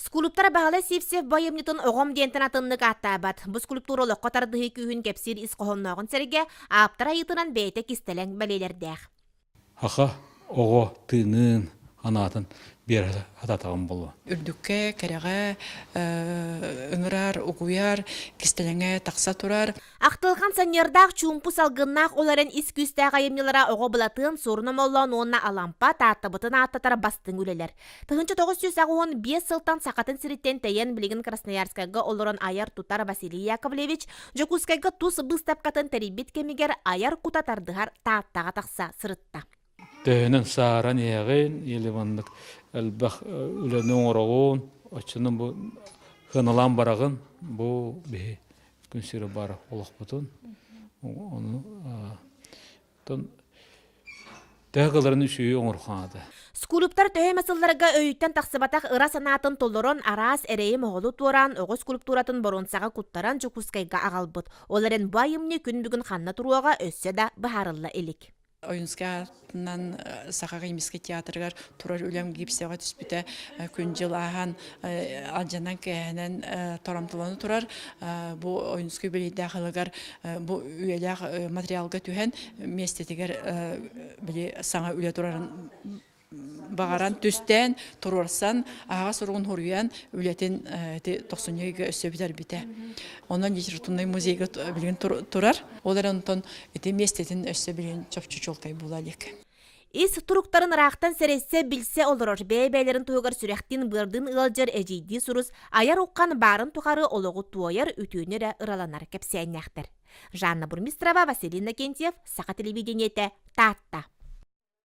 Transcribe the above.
Скульптор Василий Сивцев байымнытын оғым дентін атыннык аттабат. Бұл скульптура олохтооҕо күйін кепсир исқоһонноғын серге ааптара йытынан бәйті кистелен бәлелердәқ. Аха оҕо тыынын анатын бер ататагын болу. Үрдүкке, кереге, ыңырар, угуяр, кистеленге тахса турар. Ақтылған санердақ чумпу салгыннақ оларын ис күстәғ айымнылара оғы бұлатын Суорун Омоллоон уонна Алампа Таатта бұтын аттатара бастың үлелер. 1915 сылтан сақатын сириттен тәйен білігін Красноярскайга олорон айар турар Василий Яковлевич Дьокуускайга тус быыстапкатын терибит кемигер айар кутатардыгар Тааттаға тахса сырытта. Төнün сааран ягын елевандык элбах үлөнү оңороон очунун бу хыналан барагын бу бе күнсүрө бар олохтооҕо onu тон тагыларын үшүй оңорханады. Скульптор төһө масылларга өйттен тахсыбатах ыра санаатын толорон арас эрейим оголу туоран оҕо скульптуратын боронсага куттаран Дьокуускайга агалбыт. Оларын байымны күн бүгүн ханна туруага өссө да бахарылла элик. Ойынскартынан сақаға емеске театргар турар үлем гипсеға түспіті күн жыл аған алжанан кәйінен торамтыланы турар. Бұ ойынскі білейді ақылығар бұ үйеліғ материалға түхен местетігер саңа үле турарын бағаран түстен турарсан аға сұрғын хуруян үлетін 90-га өссөбітер біті. Онан ежіртунай музейға білген турар. Олар онтон местетін өссө білген чөпчү-чолтай бұлалек. Ис туруктарын рақтан сәресе білсе олырор. Бәйбәйлерін туығар сүрәқтін бұрдың ұлжар әжейді сұрыз, аяр ұққан барын тұқары олығы туайар үтүйінері ұраланар кәпсәйнәқтір. Жанна Бурмистрова, Василий Яковлевич Сивцев, Сақа телевидениеті, Таатта.